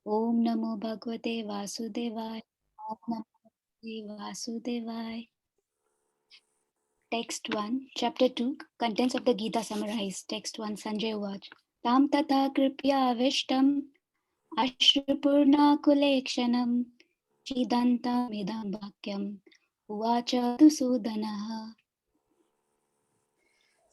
Om Namo Bhagavate Vasudevaya. Om Namo Bhagavate Vasudevaya. Text 1, Chapter 2, Contents of the Gita summarized. Text 1, Sanjay Vach. Tam tata kripya avishtam ashtrapurnakulekshanam chidantam idam bhakyam uvacha Dusudanaha.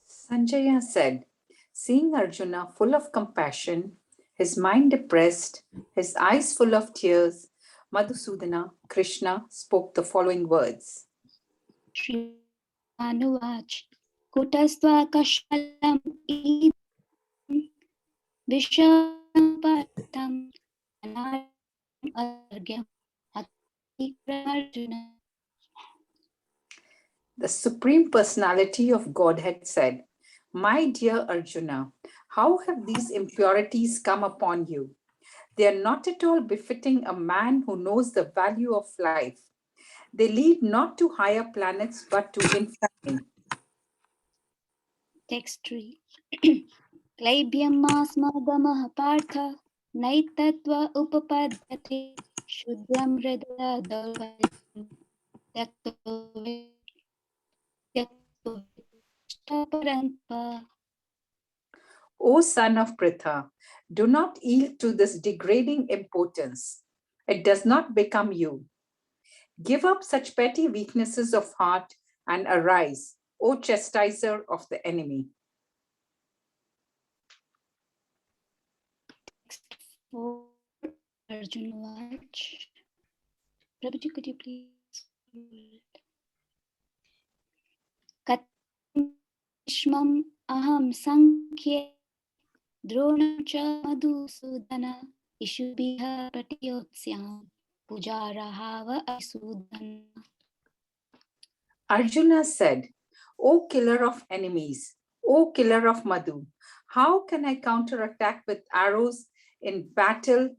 Sanjaya said, seeing Arjuna full of compassion, his mind depressed, his eyes full of tears, Madhusudana, Krishna, spoke the following words. Shri Anuvach. Kutastva kashalam idam vishapatam anargyam Arjuna. The Supreme Personality of Godhead said, my dear Arjuna, how have these impurities come upon you? They are not at all befitting a man who knows the value of life. They lead not to higher planets but to infamy. Text 3. Klaibyam masmadamah partha naitatva upapadyate shudram hridaya daurvalyam tyakto vishtaparantapa. O son of Pritha, do not yield to this degrading impotence. It does not become you. Give up such petty weaknesses of heart and arise, O chastiser of the enemy. Text 4. Arjuna Vach. Prabhuji, could you please? Katishmam aham sankhye Dronam cha Madhusudana Ishubhiha Pratiyotsyam Pujarahava Asudana. Arjuna said, O killer of enemies, O killer of Madhu, how can I counterattack with arrows in battle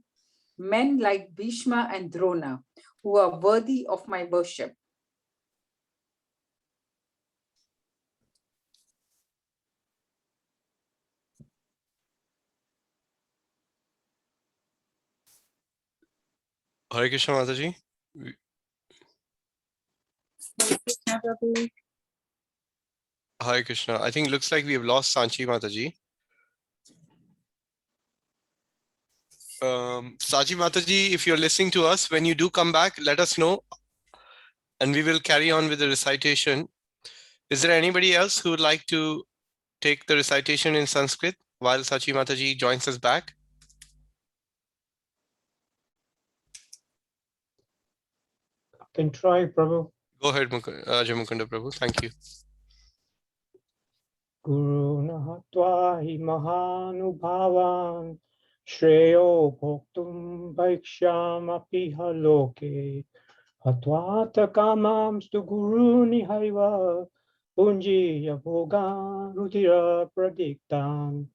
men like Bhishma and Drona, who are worthy of my worship? Hare Krishna Mataji. Hare Krishna. I think it looks like we have lost Sanchi Mataji. Sachi Mataji, if you're listening to us, when you do come back, let us know and we will carry on with the recitation. Is there anybody else who would like to take the recitation in Sanskrit while Sachi Mataji joins us back? Can try, Prabhu. Go ahead, Jamukunda Prabhu. Thank you. Guru Nahatva hi Mahanubhavan Shreyo Bhoktum Vaiksham Apiha Loke Hatvata Kamam Stu Guru Nihaiva Punji Yavogan Rudira Pradiktam.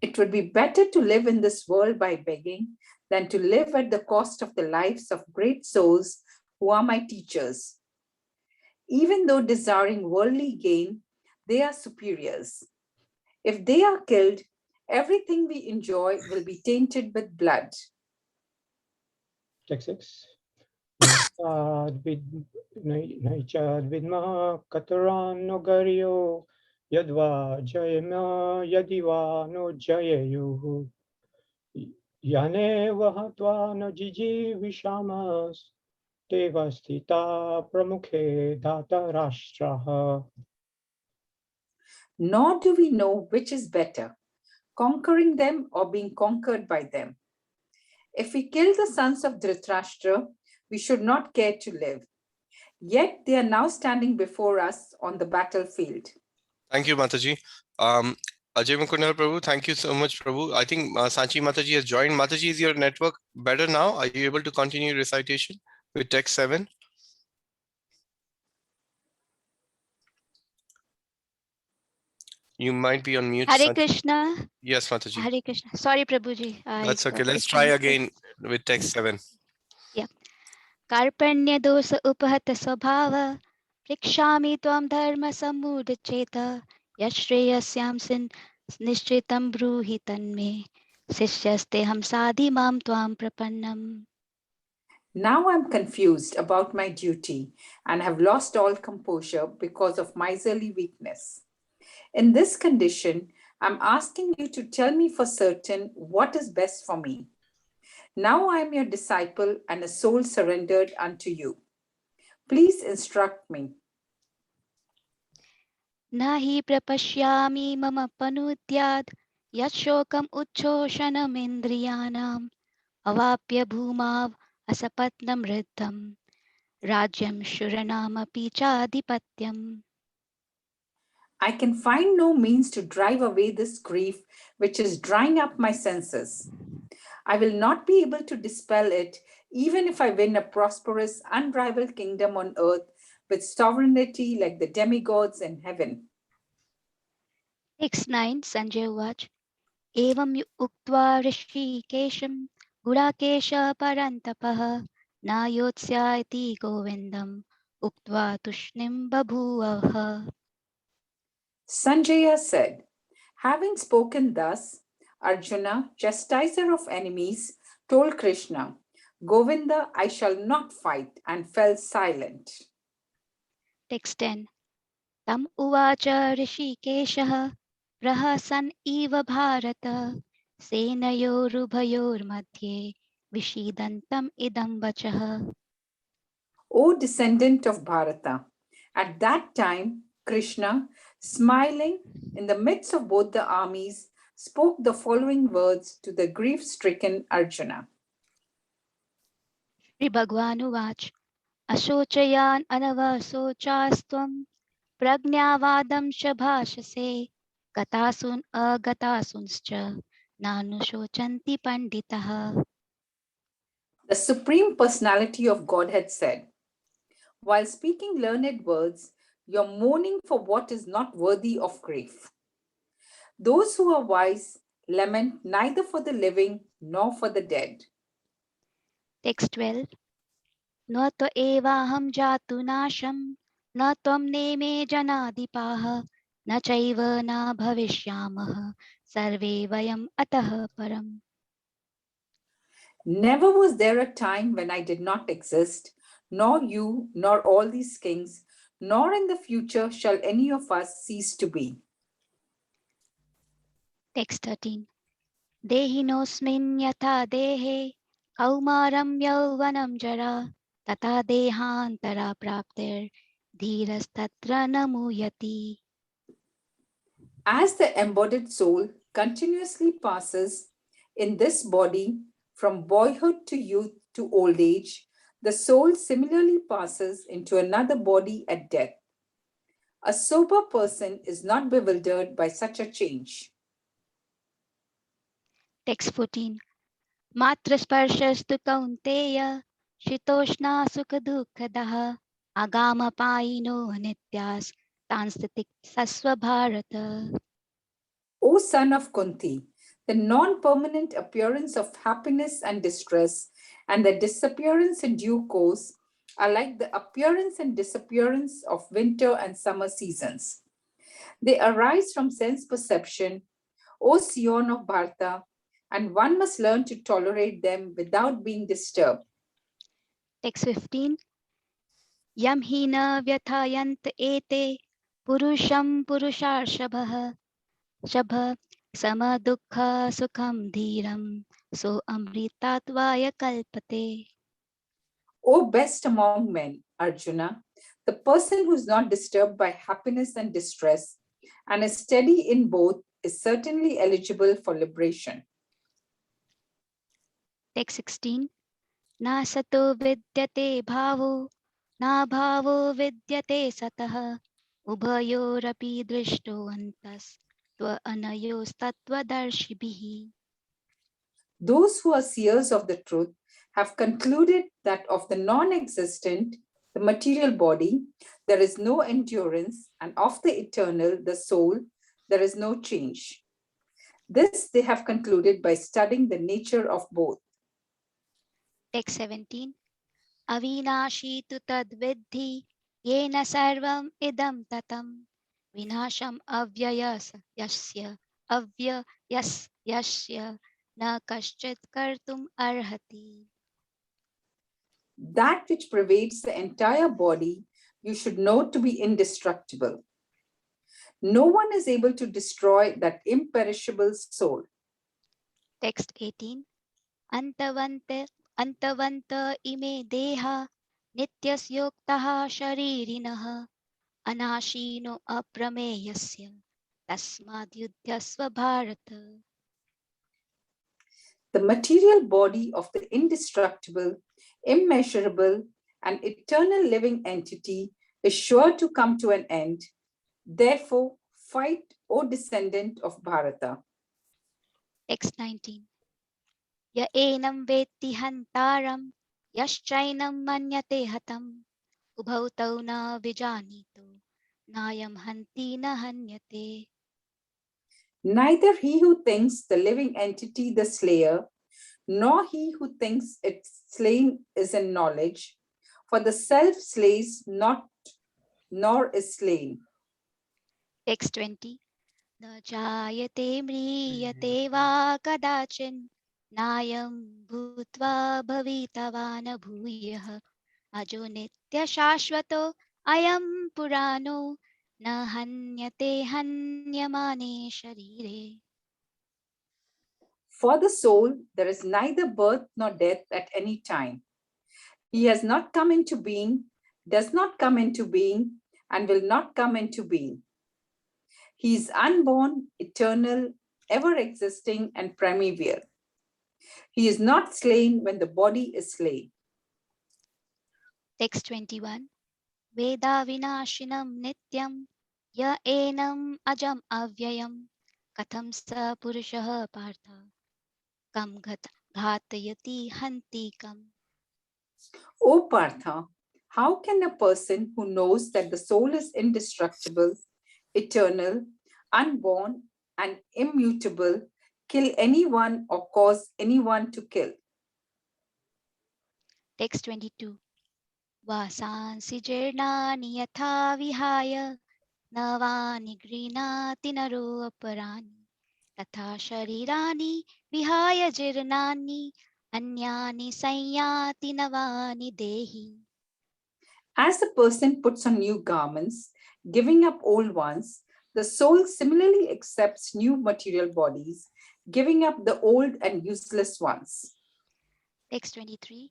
It would be better to live in this world by begging than to live at the cost of the lives of great souls who are my teachers. Even though desiring worldly gain, they are superiors. If they are killed, everything we enjoy will be tainted with blood. Text 6. Naichad Vidma Kataran Nogario Yadva Jayama Yadiva no Jayayu Yane Vahatva no Jiji Vishamas Devastita Pramukhe Data Rashtraha. Nor do we know which is better, conquering them or being conquered by them. If we kill the sons of Dhritarashtra, we should not care to live. Yet they are now standing before us on the battlefield. Thank you, Mataji. Ajay Mukunda Prabhu, thank you so much, Prabhu. I think Sanchi Mataji has joined. Mataji, is your network better now? Are you able to continue recitation with text 7? You might be on mute. Hare Sanchi. Krishna. Yes, Mataji. Hare Krishna. Sorry, Prabhuji. That's okay. Let's try again with text 7. Yeah. Karpanya dosa upahata swabhava prikshami tvam dharma samudacheta yashreyasyam sin nishchitam bruhi tanme शिष्यस्तेऽहं साधिमां त्वां प्रपन्नम्. Now I'm confused about my duty and have lost all composure because of miserly weakness. In this condition, I'm asking you to tell me for certain what is best for me. Now I am your disciple and a soul surrendered unto you. Please instruct me. न हि प्रपश्यामि मम पनुद्याद् यच्छोकम् उच्छोषणमिन्द्रियाणाम् अवाप्य भूमाव् असपत्नं वृद्धं राज्यं शूरनामपि चाधिपत्यम्. I can find no means to drive away this grief which is drying up my senses. I will not be able to dispel it even if I win a prosperous, unrivaled kingdom on earth with sovereignty like the demigods in heaven. Text 9 Sanjay Uwach एवं उक्त्वा ऋषिकेशं गुडाकेश परन्तपः नायोत्स्य इति गोविन्दम् उक्त्वा तूष्णीं बभूवः. Sanjaya said, having spoken thus, Arjuna, chastiser of enemies, told Krishna, Govinda, I shall not fight, and fell silent. Text 10 Tam uvacha ऋषिकेशः प्रहसन् इव भारत सेनयोरुभयोर्मध्ये विषीदन्तम् इदं वचः. O descendant of Bharata, at that time, Krishna, smiling in the midst of both the armies, spoke the following words to the grief-stricken Arjuna. Shri Bhagwan Uvach अशोचयान् अनवशोचास्त्वं प्रज्ञावादं च भाषसे गतासून् अगतासूंश्च नानुशोचन्ति पण्डितः. The Supreme Personality of Godhead said, while speaking learned words, you're mourning for what is not worthy of grief. Those who are wise lament neither for the living nor for the dead. Text 12 न त्व एवाहं जातु नाशं न त्वं नेमे जनाधिपाः न चैव न भविष्यामः सर्वे वयम् अतः परम्. Never was there a time when I did not exist, nor you, nor all these kings, nor in the future shall any of us cease to be. Text 13 देहिनोऽस्मिन् यथा देहे कौमारं यौवनं जरा तथा देहान्तरा प्राप्तिर्धीरस्तत्र न मुह्यति. As the embodied soul continuously passes in this body from boyhood to youth to old age, the soul similarly passes into another body at death. A sober person is not bewildered by such a change. Text 14 मात्रस्पर्शस्तु Kaunteya शीतोष्णा सुखदुःखदः आगामपायिनो नित्यास् तांस्तितिक्षस्व Bharat. O son of Kunti, the non-permanent appearance of happiness and distress and the disappearance in due course are like the appearance and disappearance of winter and summer seasons. They arise from sense perception, O scion of Bharata, and one must learn to tolerate them without being disturbed. Text 15 यम हि न व्यथायन्त एते पुरुषं पुरुषार्षभः शभ समदुःख सुखं धीरं सो अमृतात्वाय कल्पते. O best among men, Arjuna, the person who is not disturbed by happiness and distress and is steady in both is certainly eligible for liberation. Text 16 न सतो विद्यते भावो न भावो विद्यते सतः उभयोरपि दृष्टो अन्तस्त्व अनयोस्तत्त्वदर्शिभिः. Those who are seers of the truth have concluded that of the non-existent, the material body, there is no endurance, and of the eternal, the soul, there is no change. This they have concluded by studying the nature of both. Text 17 अविनाशी तु तद्विद्धि येन सर्वम् इदं ततं विनाशम् अव्ययस्य यस्य न कश्चित् कर्तुम् अर्हति. That which pervades the entire body, you should know to be indestructible. No one is able to destroy that imperishable soul. Text 18. Antavanta ime deha nityasyoktah sharirinaha anashino aprameyasya tasmadyudhyasva bharata. The material body of the indestructible, immeasurable, and eternal living entity is sure to come to an end. Therefore, fight, O descendant of Bharata. Text 19. Ya enam vetti hantaram yaschainam manyate hatam ubhau tau na vijanito nayam hanti na hanyate. Neither he who thinks the living entity the slayer, nor he who thinks it slain is in knowledge, for the self slays not, nor is slain. Text 20. Na jayate mriyate va kadachin nayam bhutva bhavitavana bhuyah ajo nitya shashvato ayam purano na hanyate hanyamane sharire. For the soul, there is neither birth nor death at any time. He has not come into being, does not come into being, and will not come into being. He is unborn, eternal, ever existing, and primeval. He is not slain when the body is slain. Text 21. Veda vinashinam nityam ya enam ajam avyayam katham sa purushah partha kam ghatayati hantikam. O Partha, how can a person who knows that the soul is indestructible, eternal, unborn, and immutable kill anyone or cause anyone to kill? Text 22. Vasansi jirnani yatha vihaya navani grinati naro aparani tatha sharirani vihaya jirnani anyani sanyati navani dehi. As a person puts on new garments, giving up old ones, the soul similarly accepts new material bodies, giving up the old and useless ones. Text 23.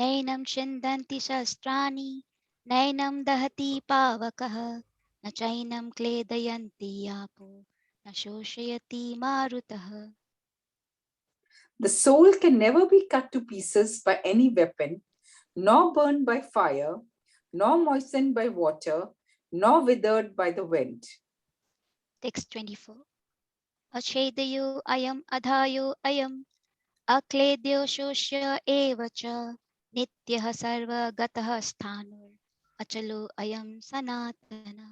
Nainam chindanti shastrani, nainam dahati pavakah, na chainam kledayanti yapo, na shoshayati marutah. The soul can never be cut to pieces by any weapon, nor burned by fire, nor moistened by water, nor withered by the wind. Text 24. Achedayo ayam adhayo ayam, akledyo shoshya evacha, nityah sarva gatah sthanur, achalo ayam sanatana.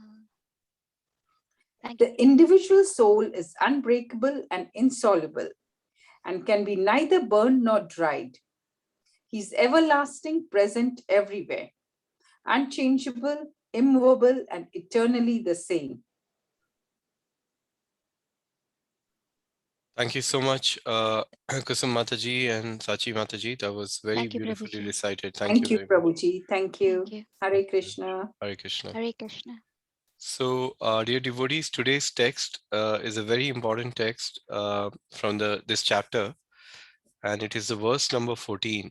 Thank you. The individual soul is unbreakable and insoluble, and can be neither burned nor dried. He is everlasting, present everywhere, unchangeable, immovable, and eternally the same. Thank you so much, Kusum Mataji and Sachi Mataji. That was very Thank you, beautifully Prabhuji. recited. Thank you, very much. Prabhuji. Thank you. Thank you. Hare Krishna. Hare Krishna. Hare Krishna. So, dear devotees, today's text is a very important text from this chapter, and it is the verse number 14.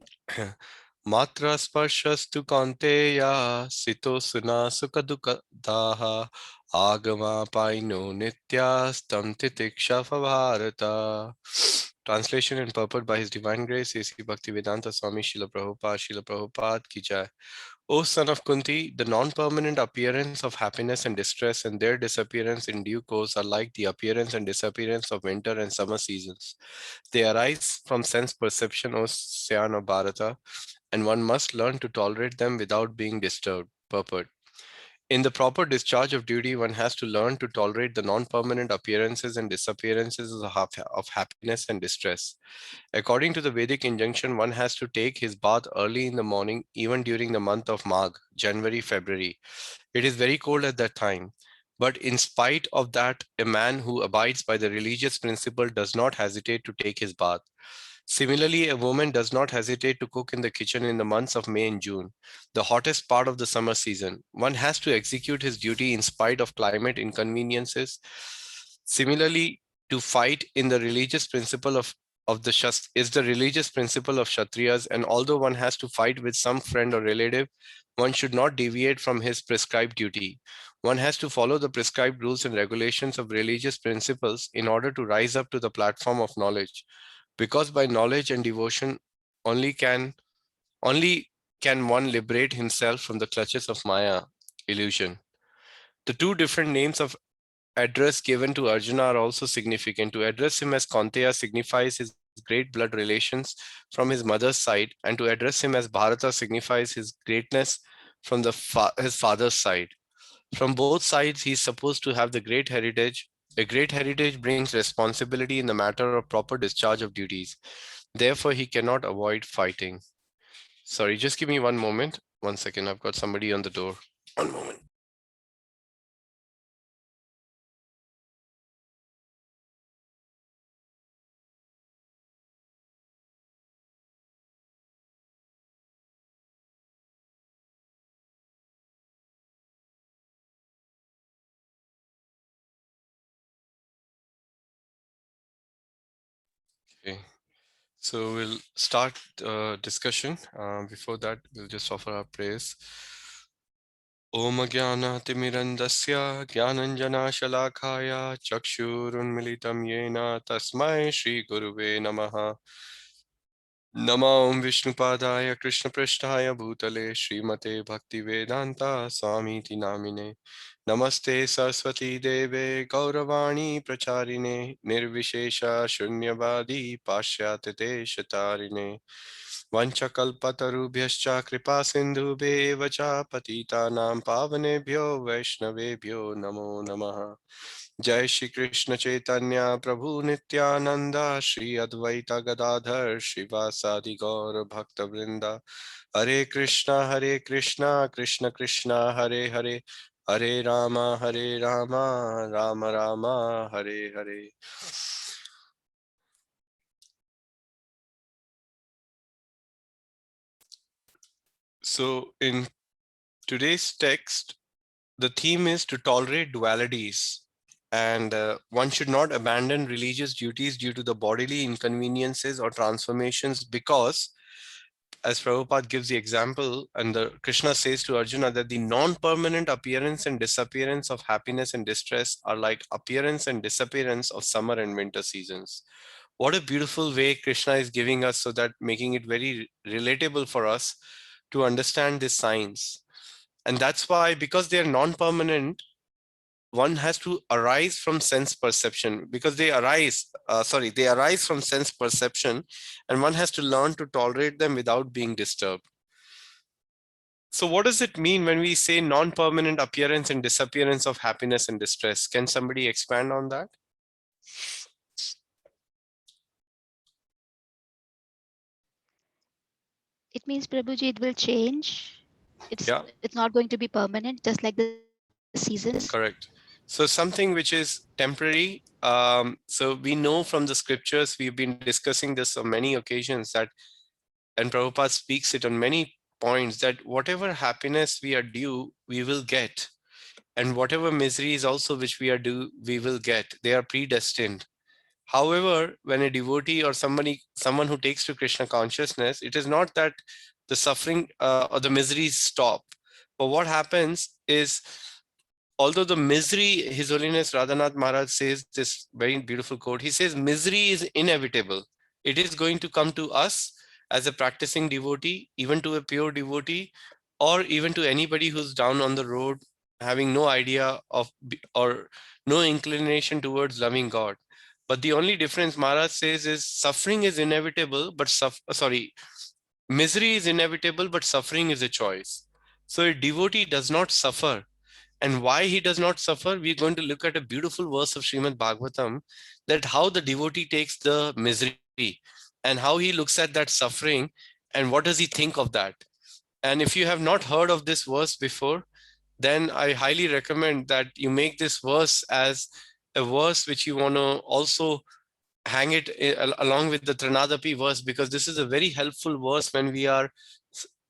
Matra sparshastu kaunteya sito suna sukha daha agama paino nityastam titikshafa bharata. Translation and purport by His Divine Grace, A.C. Bhaktivedanta Swami Srila Prabhupada ki jai. O son of Kunti, the non-permanent appearance of happiness and distress and their disappearance in due course are like the appearance and disappearance of winter and summer seasons. They arise from sense perception, O Syan of Bharata, and one must learn to tolerate them without being disturbed. Purport. In the proper discharge of duty, one has to learn to tolerate the non-permanent appearances and disappearances of happiness and distress. According to the Vedic injunction, one has to take his bath early in the morning, even during the month of Magh, January, February. It is very cold at that time. But in spite of that, a man who abides by the religious principle does not hesitate to take his bath. Similarly, a woman does not hesitate to cook in the kitchen in the months of May and June, the hottest part of the summer season. One has to execute his duty in spite of climate inconveniences. Similarly, to fight in the religious principle of the is the religious principle of Kshatriyas, and although one has to fight with some friend or relative, one should not deviate from his prescribed duty. One has to follow the prescribed rules and regulations of religious principles in order to rise up to the platform of knowledge. Because by knowledge and devotion only can one liberate himself from the clutches of Maya, illusion. The two different names of address given to Arjuna are also significant. To address him as Kaunteya signifies his great blood relations from his mother's side, and to address him as Bharata signifies his greatness from his father's side. From both sides, he is supposed to have the great heritage. A great heritage brings responsibility in the matter of proper discharge of duties. Therefore, he cannot avoid fighting. Sorry, just give me one moment. 1 second, I've got somebody on the door. One moment. Okay, so we'll start discussion. Before that, we'll just offer our prayers. Om Jnana-timirandasya Jnananjana-shalakaya Chakshurunmilitam Yena Tasmai Shri Guruve Namaha. Namo Om Vishnupadaya Krishna Prishtaya Bhutale Srimate Bhaktivedanta Swamiti Namine. Namaste Saraswati Deve Gauravani Pracharine Nirvishesha Shunyavadi Pashyate Shatarine Vanchakalpatarubhyascha Kripa Sindhubheva cha Patitanam Pavanebhyo Vaishnavebhyo Namo Namaha. Jai Shri Krishna Chaitanya Prabhu Nityananda Shri Advaita Gadadhar Shivasadi Gaur Bhakta Vrinda. Hare Krishna Krishna Krishna Hare Hare, Hare Rama Rama Rama Hare Hare. So in today's text, the theme is to tolerate dualities, and one should not abandon religious duties due to the bodily inconveniences or transformations, because as Prabhupada gives the example, and Krishna says to Arjuna that the non-permanent appearance and disappearance of happiness and distress are like appearance and disappearance of summer and winter seasons. What a beautiful way Krishna is giving us, so that making it very relatable for us to understand this science. And that's why, because they are non-permanent, one has to arise from sense perception, because they arise from sense perception, and one has to learn to tolerate them without being disturbed. So what does it mean when we say non-permanent appearance and disappearance of happiness and distress? Can somebody expand on that? It means, Prabhuji, it will change. It's not going to be permanent, just like the seasons. Correct. So something which is temporary. So we know from the scriptures, we've been discussing this on many occasions, that, and Prabhupada speaks it on many points, that whatever happiness we are due, we will get. And whatever miseries also which we are due, we will get. They are predestined. However, when a devotee or someone who takes to Krishna consciousness, it is not that the suffering or the miseries stop. But what happens is, although the misery, His Holiness Radhanath Maharaj says this very beautiful quote, he says, misery is inevitable. It is going to come to us as a practicing devotee, even to a pure devotee, or even to anybody who's down on the road, having no idea of or no inclination towards loving God. But the only difference Maharaj says is, suffering is inevitable, but misery is inevitable, but suffering is a choice. So a devotee does not suffer. And why he does not suffer, we're going to look at a beautiful verse of Srimad Bhagavatam, that how the devotee takes the misery and how he looks at that suffering and what does he think of that. And if you have not heard of this verse before, then I highly recommend that you make this verse as a verse which you want to also hang it along with the Trinadapi verse, because this is a very helpful verse when we are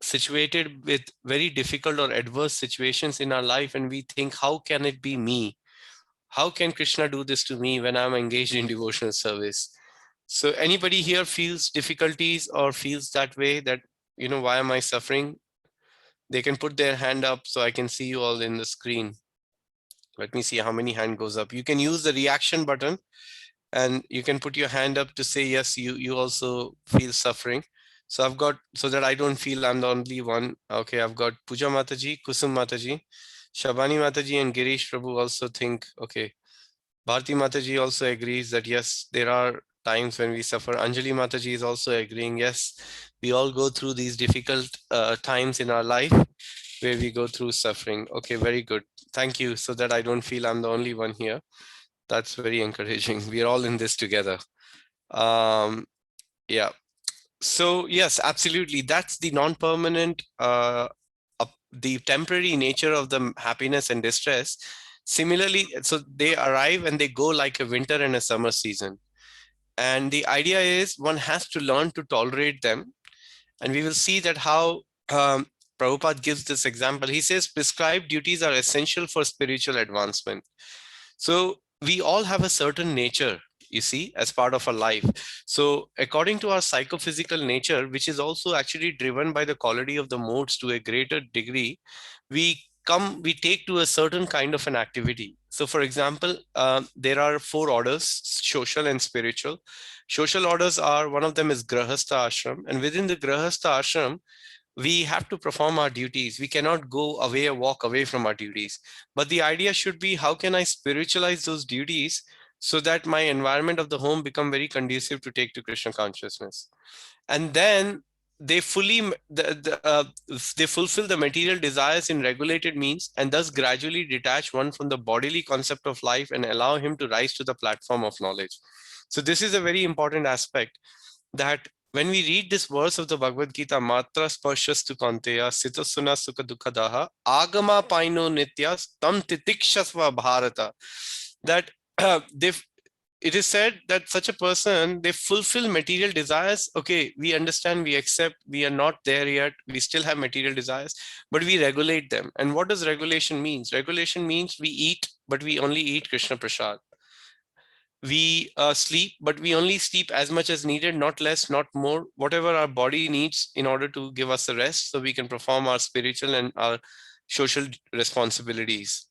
situated with very difficult or adverse situations in our life and we think, how can it be me? How can Krishna do this to me when I'm engaged in devotional service? So anybody here feels difficulties or feels that way, that, why am I suffering? They can put their hand up so I can see you all in the screen. Let me see how many hand goes up. You can use the reaction button and you can put your hand up to say, yes, you also feel suffering. So I've got, so that I don't feel I'm the only one. Okay, I've got Puja Mataji, Kusum Mataji, Shabani Mataji and Girish Prabhu also think, okay. Bharti Mataji also agrees that yes, there are times when we suffer. Anjali Mataji is also agreeing, yes, we all go through these difficult times in our life where we go through suffering. Okay, very good. Thank you, so that I don't feel I'm the only one here. That's very encouraging. We are all in this together. Yeah. So yes, absolutely. That's the non-permanent, the temporary nature of the happiness and distress. Similarly, so they arrive and they go like a winter and a summer season. And the idea is one has to learn to tolerate them. And we will see that how Prabhupada gives this example. He says prescribed duties are essential for spiritual advancement. So we all have a certain nature, you see, as part of our life. So according to our psychophysical nature, which is also actually driven by the quality of the modes to a greater degree, we take to a certain kind of an activity. So for example, there are 4 orders, social and spiritual. Social orders are, one of them is Grahastha Ashram, and within the Grahastha Ashram, we have to perform our duties. We cannot go away or walk away from our duties. But the idea should be, how can I spiritualize those duties so that my environment of the home become very conducive to take to Krishna consciousness? And then they fulfill the material desires in regulated means, and thus gradually detach one from the bodily concept of life and allow him to rise to the platform of knowledge. So this is a very important aspect, that when we read this verse of the Bhagavad Gita, Matra Sparshas Kaunteya Sitasuna Sukha Dukkadaha Agama Paino Nitya Tam Titikshasva Bharata, that it is said that such a person, they fulfill material desires. Okay, we understand, we accept, we are not there yet, we still have material desires, but we regulate them. And what does regulation means? Regulation means we eat, but we only eat Krishna Prasad. We sleep, but we only sleep as much as needed, not less, not more, whatever our body needs in order to give us a rest so we can perform our spiritual and our social responsibilities.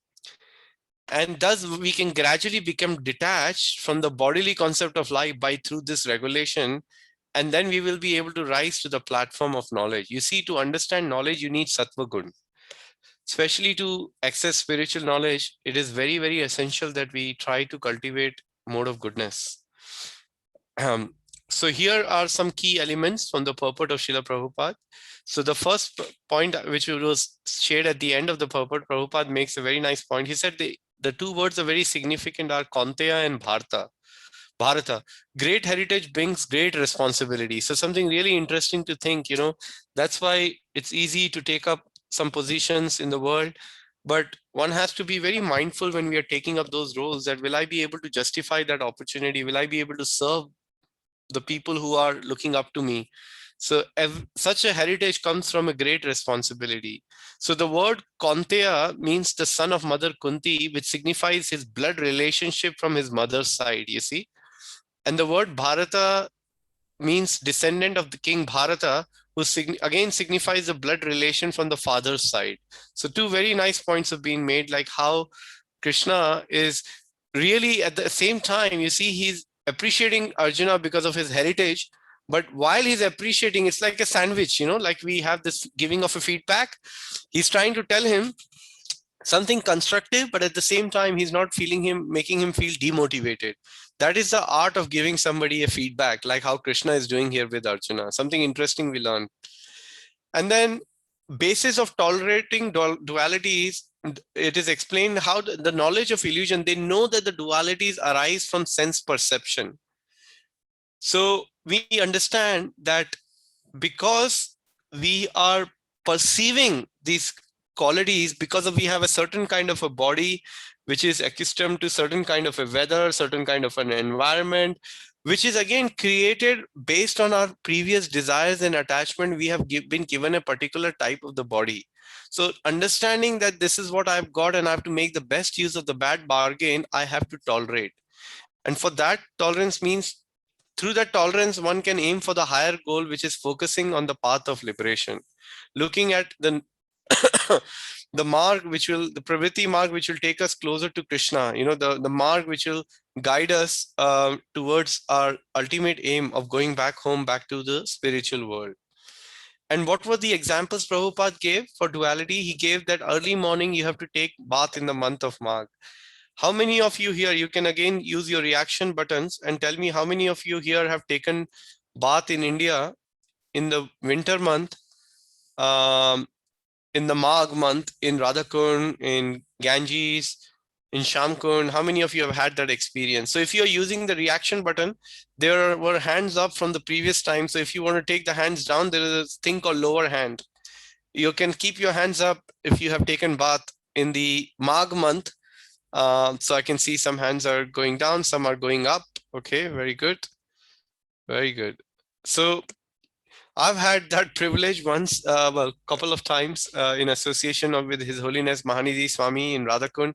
And thus we can gradually become detached from the bodily concept of life through this regulation. And then we will be able to rise to the platform of knowledge. You see, to understand knowledge, you need Sattva Gun. Especially to access spiritual knowledge, it is very, very essential that we try to cultivate mode of goodness. So here are some key elements from the purport of Srila Prabhupada. So the first point, which was shared at the end of the purport, Prabhupada makes a very nice point. He said the 2 words are very significant, are Kaunteya and Bharata. Bharata. Great heritage brings great responsibility. So something really interesting to think, that's why it's easy to take up some positions in the world. But one has to be very mindful when we are taking up those roles, that will I be able to justify that opportunity? Will I be able to serve the people who are looking up to me? So such a heritage comes from a great responsibility. So the word Kaunteya means the son of Mother Kunti, which signifies his blood relationship from his mother's side, you see. And the word Bharata means descendant of the king Bharata, who again signifies the blood relation from the father's side. So 2 very nice points have been made, like how Krishna is really at the same time, you see, he's appreciating Arjuna because of his heritage. But while he's appreciating, it's like a sandwich, like we have this giving of a feedback. He's trying to tell him something constructive, but at the same time, he's not making him feel demotivated. That is the art of giving somebody a feedback, like how Krishna is doing here with Arjuna. Something interesting we learned. And then basis of tolerating dualities, it is explained how the knowledge of illusion, they know that the dualities arise from sense perception. So we understand that because we are perceiving these qualities, because we have a certain kind of a body which is accustomed to certain kind of a weather, certain kind of an environment, which is again created based on our previous desires and attachment. We have been given a particular type of the body. So understanding that this is what I've got and I have to make the best use of the bad bargain, I have to tolerate. And for that, tolerance means through that tolerance, one can aim for the higher goal, which is focusing on the path of liberation. Looking at the the mark which will, the pravritti mark which will take us closer to Krishna, the mark which will guide us towards our ultimate aim of going back home, back to the spiritual world. And what were the examples Prabhupada gave for duality? He gave that early morning you have to take bath in the month of Magh. How many of you here, you can again use your reaction buttons and tell me how many of you here have taken bath in India in the winter month, in the Magh month, in Radhakund, in Ganges, in Shamkund? How many of you have had that experience? So if you're using the reaction button, there were hands up from the previous time. So if you want to take the hands down, there is a thing called lower hand. You can keep your hands up if you have taken bath in the Magh month. So I can see some hands are going down, some are going up. Okay, very good. Very good. So I've had that privilege once, well, couple of times in association with His Holiness Mahanidhi Swami in Radhakund,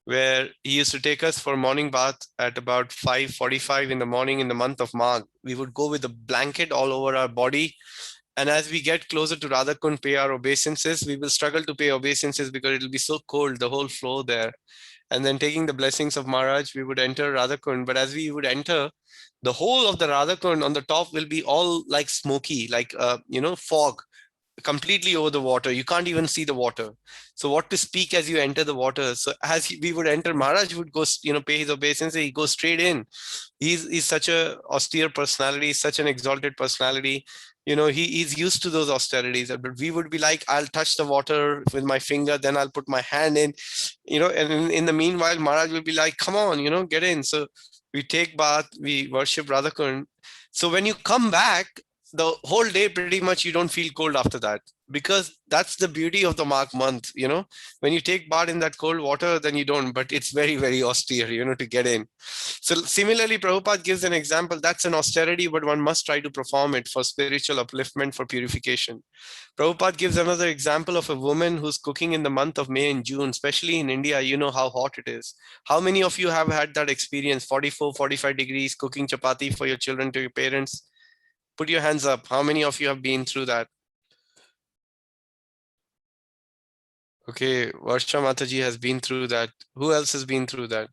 where he used to take us for morning bath at about 5:45 in the morning in the month of Magh. We would go with a blanket all over our body. And as we get closer to Radhakund, pay our obeisances. We will struggle to pay obeisances because it'll be so cold, the whole floor there. And then taking the blessings of Maharaj, we would enter Radhakund. But as we would enter, the whole of the Radhakund on the top will be all like smoky, like, fog completely over the water. You can't even see the water. So what to speak as you enter the water? So as we would enter, Maharaj would go, pay his obeisance. He goes straight in. He's such a austere personality, such an exalted personality. He's used to those austerities, but we would be like, I'll touch the water with my finger, then I'll put my hand in, and in the meanwhile, Maharaj will be like, come on, get in. So we take bath, we worship Radhakund. So when you come back, the whole day, pretty much, you don't feel cold after that, because that's the beauty of the Magh month. When you take bath in that cold water, then you don't, but it's very, very austere, to get in. So similarly, Prabhupada gives an example. That's an austerity, but one must try to perform it for spiritual upliftment, for purification. Prabhupada gives another example of a woman who's cooking in the month of May and June, especially in India. You know how hot it is. How many of you have had that experience, 44, 45 degrees, cooking chapati for your children, to your parents? Put your hands up. How many of you have been through that? Okay, Varsha Mataji has been through that. Who else has been through that?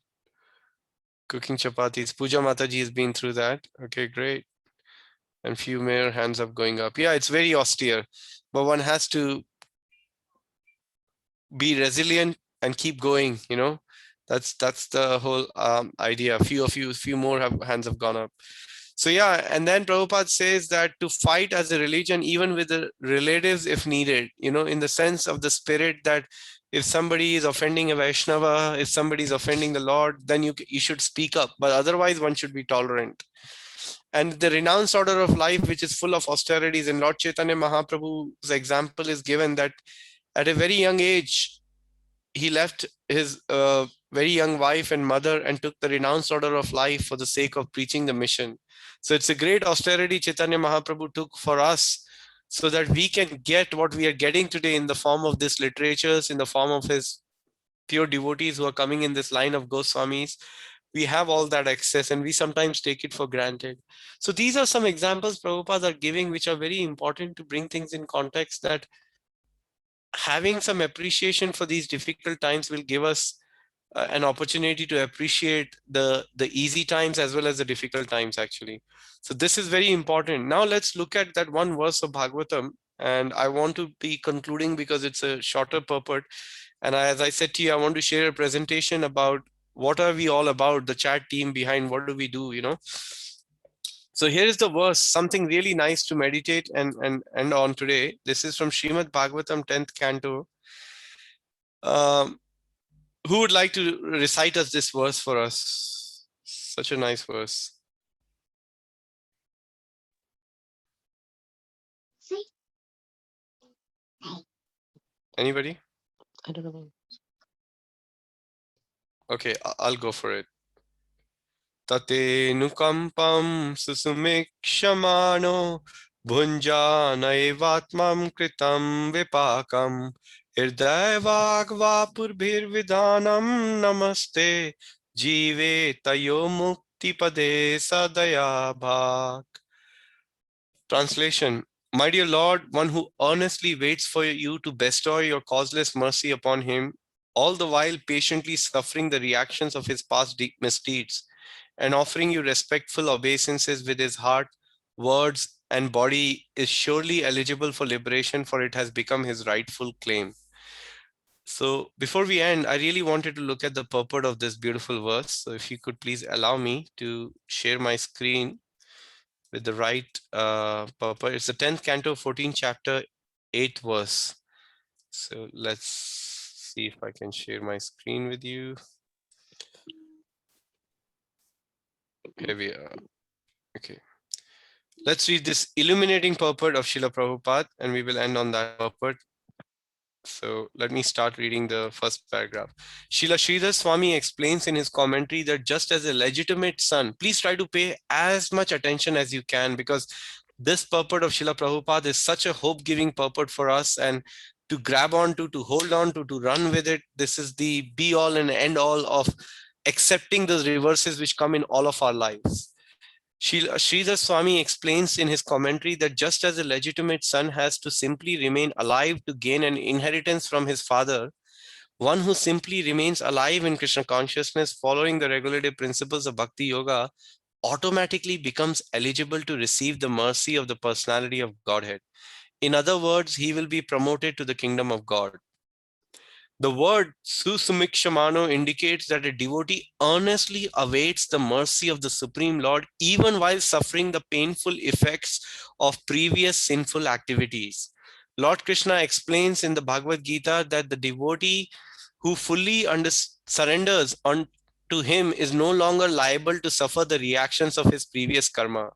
Cooking chapatis. Puja Mataji has been through that. Okay, great. And few more hands up going up. Yeah, it's very austere, but one has to be resilient and keep going. That's the whole idea. Few more hands have gone up. So yeah, and then Prabhupada says that to fight as a religion, even with the relatives if needed, in the sense of the spirit that if somebody is offending a Vaishnava, if somebody is offending the Lord, then you should speak up, but otherwise one should be tolerant. And the renounced order of life, which is full of austerities, and Lord Chaitanya Mahaprabhu's example is given that at a very young age, he left his very young wife and mother and took the renounced order of life for the sake of preaching the mission. So it's a great austerity Chaitanya Mahaprabhu took for us, so that we can get what we are getting today in the form of this literatures, in the form of his pure devotees who are coming in this line of Goswamis. We have all that access and we sometimes take it for granted. So these are some examples Prabhupada are giving, which are very important to bring things in context, that having some appreciation for these difficult times will give us an opportunity to appreciate the easy times as well as the difficult times, actually. So this is very important. Now let's look at that one verse of Bhagavatam, and I want to be concluding because it's a shorter purport. And as I said to you, I want to share a presentation about what are we all about, the chat team behind what do we do, So here is the verse, something really nice to meditate and on today. This is from Srimad Bhagavatam 10th canto. Who would like to recite us this verse for us? Such a nice verse. Anybody? I don't know. Okay, I'll go for it. tate nukampam susumikshmano bhunjana evatmam kritam vipakam hirdayavag vapur vidanam namaste jive tayo mukti pade sadaya bhak. Translation. My dear Lord, one who earnestly waits for you to bestow your causeless mercy upon him, all the while patiently suffering the reactions of his past deep misdeeds, and offering you respectful obeisances with his heart, words, and body, is surely eligible for liberation, for it has become his rightful claim. So before we end, I really wanted to look at the purport of this beautiful verse. So if you could please allow me to share my screen with the right purport. It's the 10th canto, 14th chapter, 8th verse. So let's see if I can share my screen with you. Here we are. Okay. Let's read this illuminating purport of Srila Prabhupada, and we will end on that purport. So let me start reading the first paragraph. Srila Sridhar Swami explains in his commentary that just as a legitimate son, please try to pay as much attention as you can, because this purport of Srila Prabhupada is such a hope-giving purport for us, and to grab onto, to hold on to run with it. This is the be-all and end-all of accepting the reverses which come in all of our lives. Sridhar Swami explains in his commentary that just as a legitimate son has to simply remain alive to gain an inheritance from his father, one who simply remains alive in Krishna consciousness following the regulative principles of Bhakti Yoga automatically becomes eligible to receive the mercy of the personality of Godhead. In other words, he will be promoted to the kingdom of God. The word susumikshamano indicates that a devotee earnestly awaits the mercy of the Supreme Lord even while suffering the painful effects of previous sinful activities. Lord Krishna explains in the Bhagavad Gita that the devotee who fully surrenders to him is no longer liable to suffer the reactions of his previous karma.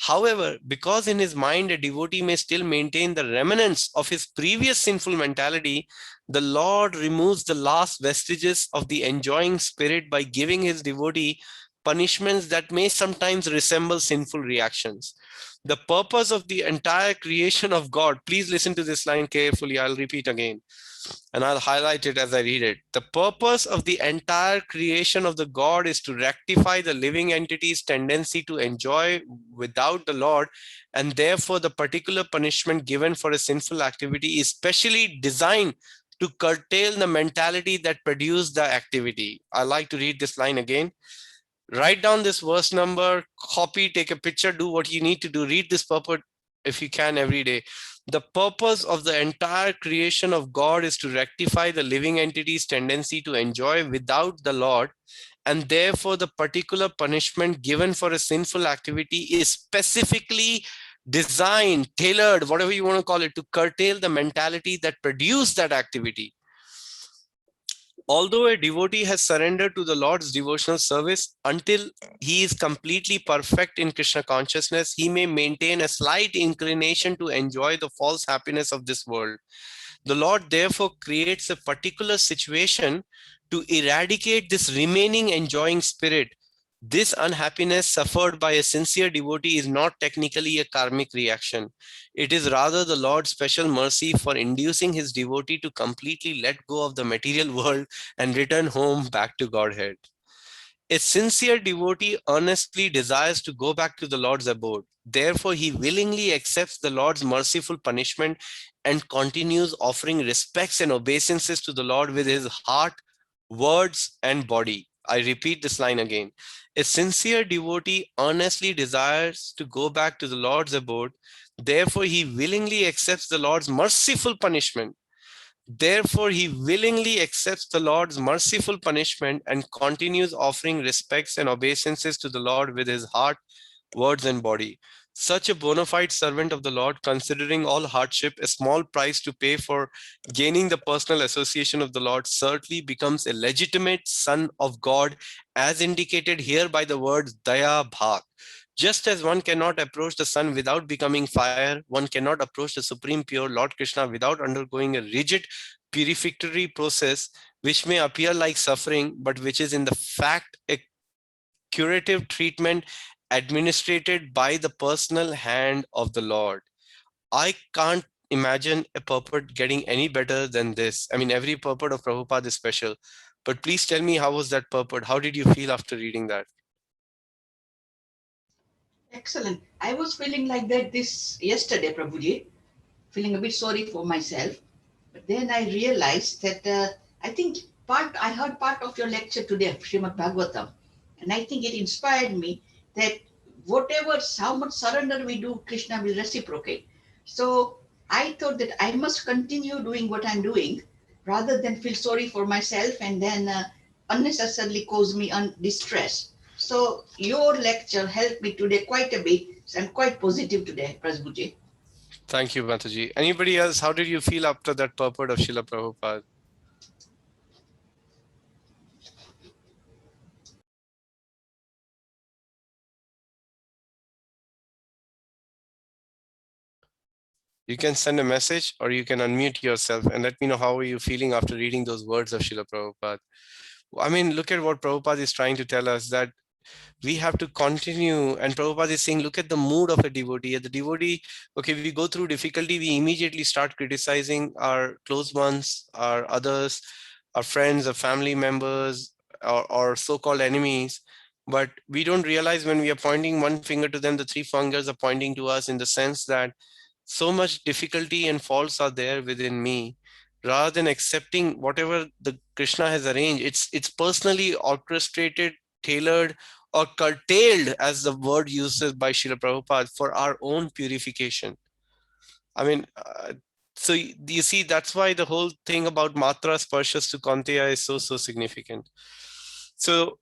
However, because in his mind a devotee may still maintain the remnants of his previous sinful mentality, the Lord removes the last vestiges of the enjoying spirit by giving his devotee punishments that may sometimes resemble sinful reactions. The purpose of the entire creation of God, please listen to this line carefully, I'll repeat again, and I'll highlight it as I read it. The purpose of the entire creation of the God is to rectify the living entity's tendency to enjoy without the Lord, and therefore the particular punishment given for a sinful activity is specially designed to curtail the mentality that produced the activity. I like to read this line again. Write down this verse number, copy, take a picture, do what you need to do. Read this purport if you can every day. The purpose of the entire creation of God is to rectify the living entity's tendency to enjoy without the Lord, and therefore the particular punishment given for a sinful activity is specifically designed, tailored, whatever you want to call it, to curtail the mentality that produced that activity. Although a devotee has surrendered to the Lord's devotional service, until he is completely perfect in Krishna consciousness, he may maintain a slight inclination to enjoy the false happiness of this world. The Lord therefore creates a particular situation to eradicate this remaining enjoying spirit. This unhappiness suffered by a sincere devotee is not technically a karmic reaction. It is rather the Lord's special mercy for inducing his devotee to completely let go of the material world and return home back to Godhead. A sincere devotee earnestly desires to go back to the Lord's abode. Therefore, he willingly accepts the Lord's merciful punishment and continues offering respects and obeisances to the Lord with his heart, words, and body. I repeat this line again. A sincere devotee earnestly desires to go back to the Lord's abode. Therefore, he willingly accepts the Lord's merciful punishment. Therefore, he willingly accepts the Lord's merciful punishment and continues offering respects and obeisances to the Lord with his heart, words, and body. Such a bona fide servant of the Lord, considering all hardship, a small price to pay for gaining the personal association of the Lord, certainly becomes a legitimate son of God, as indicated here by the words Daya Bhak. Just as one cannot approach the sun without becoming fire, one cannot approach the Supreme Pure Lord Krishna without undergoing a rigid purificatory process, which may appear like suffering, but which is in the fact a curative treatment administered by the personal hand of the Lord. I can't imagine a purport getting any better than this. I mean, every purport of Prabhupada is special, but please tell me, how was that purport? How did you feel after reading that? Excellent. I was feeling like that this yesterday, Prabhuji, feeling a bit sorry for myself. But then I realized that I think I heard part of your lecture today, Srimad Bhagavatam, and I think it inspired me that how much surrender we do, Krishna will reciprocate. So I thought that I must continue doing what I'm doing rather than feel sorry for myself and then unnecessarily cause me distress. So your lecture helped me today quite a bit. So I'm quite positive today, Prabhuji. Thank you, Mataji. Anybody else? How did you feel after that purport of Srila Prabhupada? You can send a message or you can unmute yourself and let me know how are you feeling after reading those words of Srila Prabhupada. I mean, look at what Prabhupada is trying to tell us, that we have to continue. And Prabhupada is saying, look at the mood of a devotee. The devotee, okay, we go through difficulty, we immediately start criticizing our close ones, our others, our friends, our family members, or so-called enemies. But we don't realize when we are pointing one finger to them, the three fingers are pointing to us, in the sense that so much difficulty and faults are there within me. Rather than accepting whatever the Krishna has arranged, it's personally orchestrated, tailored, or curtailed, as the word uses by Srila Prabhupada, for our own purification. I mean, so you see, that's why the whole thing about Matra Sparshas to Kanteya is so significant. So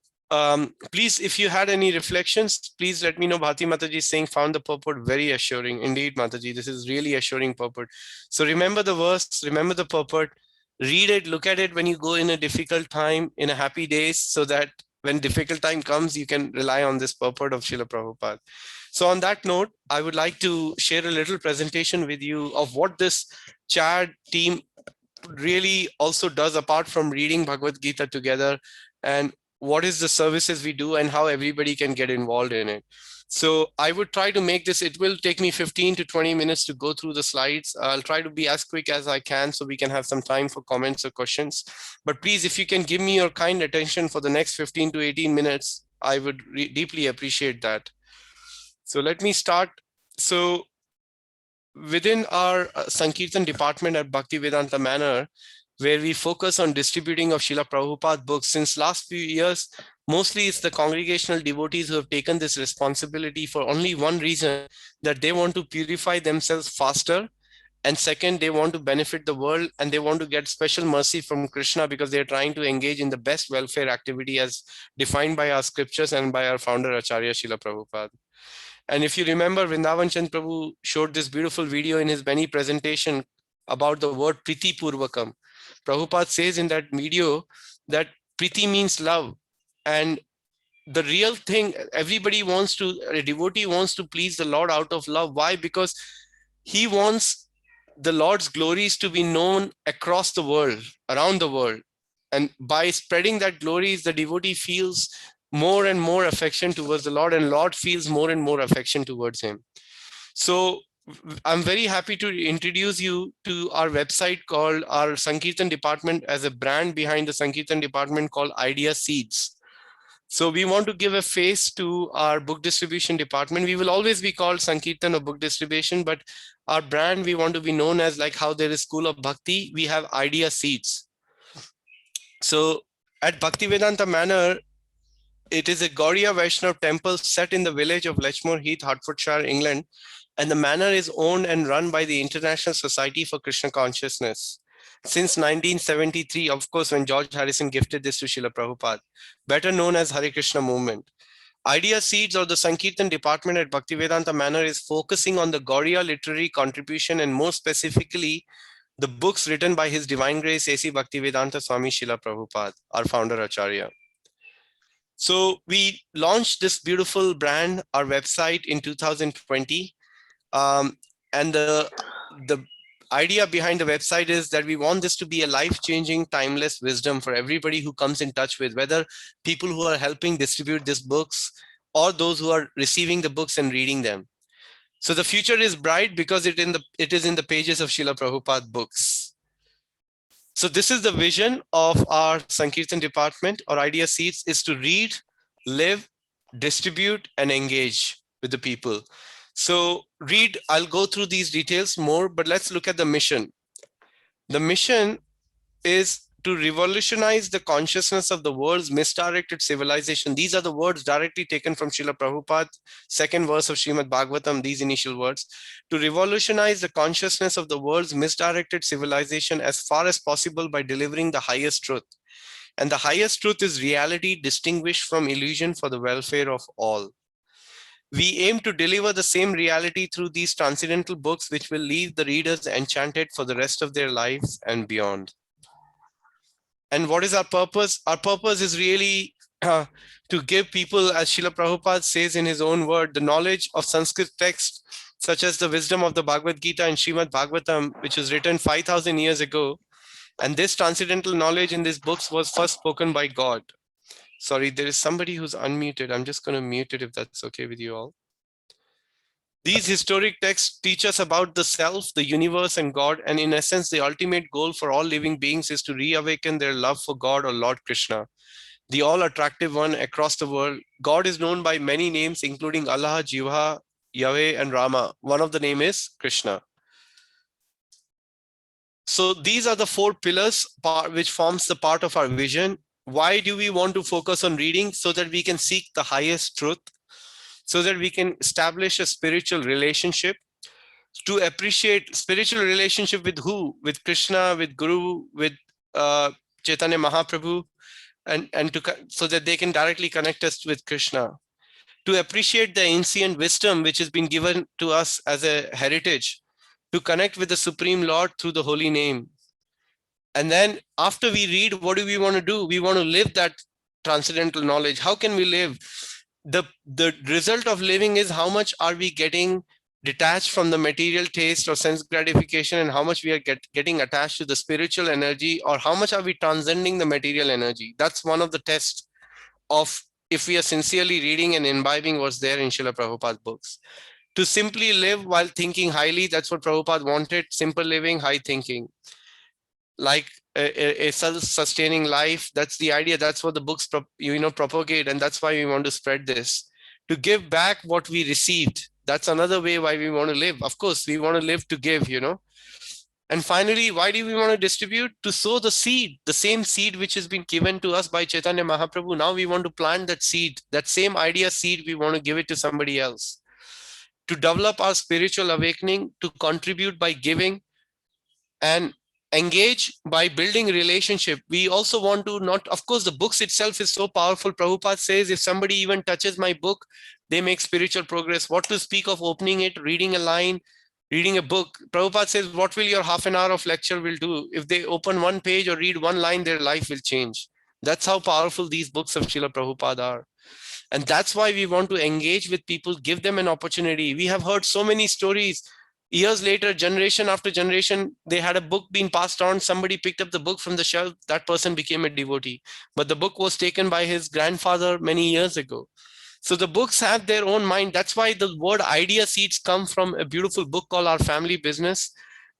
please, if you had any reflections, please let me know. Bhati Mataji is saying, found the purport very assuring. Indeed, Mataji, this is really assuring purport. So remember the verse, remember the purport, read it, look at it when you go in a difficult time, in a happy days, so that when difficult time comes, you can rely on this purport of Srila Prabhupada. So on that note, I would like to share a little presentation with you of what this CHAD team really also does, apart from reading Bhagavad Gita together, and what is the services we do and how everybody can get involved in it. So I would try to make this, it will take me 15 to 20 minutes to go through the slides. I'll try to be as quick as I can so we can have some time for comments or questions. But please, if you can give me your kind attention for the next 15 to 18 minutes, I would deeply appreciate that. So let me start. So within our Sankirtan department at Bhaktivedanta Manor, where we focus on distributing of Srila Prabhupada books, since last few years, mostly it's the congregational devotees who have taken this responsibility for only one reason, that they want to purify themselves faster. And second, they want to benefit the world, and they want to get special mercy from Krishna, because they're trying to engage in the best welfare activity as defined by our scriptures and by our founder Acharya Srila Prabhupada. And if you remember, Vrindavan Chand Prabhu showed this beautiful video in his Beni presentation about the word Priti Purvakam. Prabhupada says in that video that Priti means love. And the real thing, everybody wants to, a devotee wants to please the Lord out of love. Why? Because he wants the Lord's glories to be known across the world, around the world. And by spreading that glories, the devotee feels more and more affection towards the Lord, and Lord feels more and more affection towards him. So I'm very happy to introduce you to our website called, our Sankirtan department as a brand behind the Sankirtan department called Idea Seeds. So we want to give a face to our book distribution department. We will always be called Sankirtan or book distribution, but our brand, we want to be known as, like how there is School of Bhakti, we have Idea Seeds. So at Bhaktivedanta Manor, it is a Gaudiya Vaishnava temple set in the village of Lechmore Heath, Hertfordshire, England. And the manor is owned and run by the International Society for Krishna Consciousness since 1973, of course, when George Harrison gifted this to Srila Prabhupada, better known as Hare Krishna movement. Idea Seeds, or the Sankirtan department at Bhaktivedanta Manor, is focusing on the Gaudiya literary contribution, and more specifically, the books written by His Divine Grace A.C. Bhaktivedanta Swami Srila Prabhupada, our founder Acharya. So we launched this beautiful brand, our website, in 2020. And the idea behind the website is that we want this to be a life-changing, timeless wisdom for everybody who comes in touch with, whether people who are helping distribute these books or those who are receiving the books and reading them. So the future is bright because it is in the pages of Srila Prabhupada books. So this is the vision of our Sankirtan department. Our idea seeds is to read, live, distribute, and engage with the people. So read, I'll go through these details more, but let's look at the mission. The mission is to revolutionize the consciousness of the world's misdirected civilization. These are the words directly taken from Srila Prabhupada, second verse of Srimad Bhagavatam, these initial words. To revolutionize the consciousness of the world's misdirected civilization as far as possible by delivering the highest truth. And the highest truth is reality distinguished from illusion for the welfare of all. We aim to deliver the same reality through these transcendental books, which will leave the readers enchanted for the rest of their lives and beyond. And what is our purpose? Our purpose is really to give people, as Srila Prabhupada says in his own word, the knowledge of Sanskrit texts, such as the wisdom of the Bhagavad Gita and Srimad Bhagavatam, which was written 5,000 years ago. And this transcendental knowledge in these books was first spoken by God. Sorry, there is somebody who's unmuted. I'm just going to mute it if that's okay with you all. These historic texts teach us about the self, the universe, and God. And in essence, the ultimate goal for all living beings is to reawaken their love for God or Lord Krishna, the all-attractive one across the world. God is known by many names, including Allah, Jiva, Yahweh, and Rama. One of the names is Krishna. So these are the four pillars which forms the part of our vision. Why do we want to focus on reading? So that we can seek the highest truth, so that we can establish a spiritual relationship, to appreciate spiritual relationship with who? With Krishna, with Guru, with Chaitanya Mahaprabhu, so that they can directly connect us with Krishna. To appreciate the ancient wisdom which has been given to us as a heritage, to connect with the Supreme Lord through the holy name. And then after we read, what do we want to do? We want to live that transcendental knowledge. How can we live? The result of living is how much are we getting detached from the material taste or sense gratification, and how much we are getting attached to the spiritual energy, or how much are we transcending the material energy. That's one of the tests of if we are sincerely reading and imbibing what's there in Srila Prabhupada's books. To simply live while thinking highly, that's what Prabhupada wanted, simple living, high thinking. Like a self-sustaining life, that's the idea, that's what the books propagate, and that's why we want to spread this. To give back what we received, that's another way why we want to live. Of course, we want to live to give, And finally, why do we want to distribute? To sow the seed, the same seed which has been given to us by Chaitanya Mahaprabhu. Now we want to plant that seed, that same idea seed, we want to give it to somebody else. To develop our spiritual awakening, to contribute by giving, and engage by building relationship. We also want to of course, the books itself is so powerful. Prabhupada says, if somebody even touches my book, they make spiritual progress. What to speak of opening it, reading a line, reading a book. Prabhupada says, what will your half an hour of lecture will do? If they open one page or read one line, their life will change. That's how powerful these books of Srila Prabhupada are. And that's why we want to engage with people, give them an opportunity. We have heard so many stories. Years later, generation after generation, they had a book being passed on. Somebody picked up the book from the shelf. That person became a devotee. But the book was taken by his grandfather many years ago. So the books have their own mind. That's why the word idea seeds come from a beautiful book called Our Family Business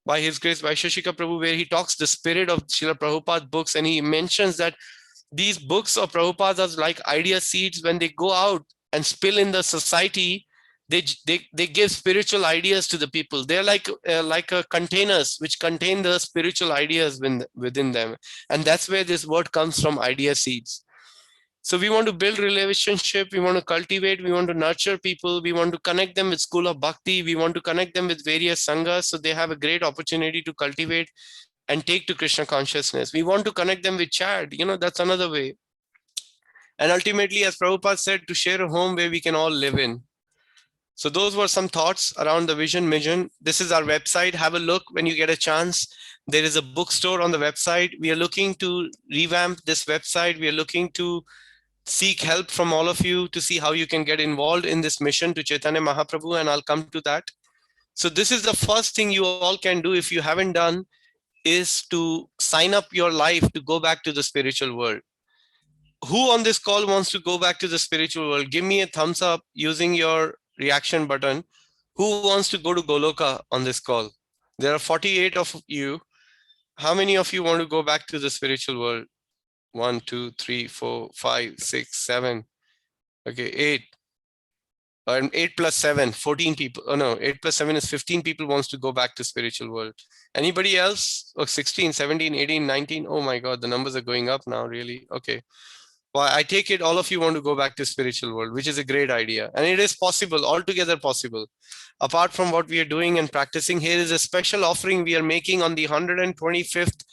by His Grace Vaisheshika Prabhu, where he talks the spirit of Srila Prabhupada's books. And he mentions that these books of Prabhupada's are like idea seeds. When they go out and spill in the society, they give spiritual ideas to the people. They're like containers which contain the spiritual ideas within them. And that's where this word comes from, idea seeds. So we want to build relationship, we want to cultivate, we want to nurture people, we want to connect them with School of Bhakti, we want to connect them with various sanghas so they have a great opportunity to cultivate and take to Krishna consciousness. We want to connect them with Chad, that's another way. And ultimately, as Prabhupada said, to share a home where we can all live in. So those were some thoughts around the vision mission. This is our website. Have a look when you get a chance. There is a bookstore on the website. We are looking to revamp this website. We are looking to seek help from all of you to see how you can get involved in this mission to Chaitanya Mahaprabhu, and I'll come to that. So this is the first thing you all can do if you haven't done, is to sign up your life to go back to the spiritual world. Who on this call wants to go back to the spiritual world? Give me a thumbs up using your reaction button. Who wants to go to Goloka on this call? There are 48 of you. How many of you want to go back to the spiritual world? 1, 2, 3, 4, 5, 6, 7. Okay, 8. And 8 plus 7, 14 people. Oh no, 8 plus 7 is 15 people wants to go back to spiritual world. Anybody else? Oh, 16, 17, 18, 19. Oh my God, the numbers are going up now, really. Okay. Well, I take it all of you want to go back to spiritual world, which is a great idea. And it is possible, altogether possible. Apart from what we are doing and practicing, here is a special offering we are making on the 125th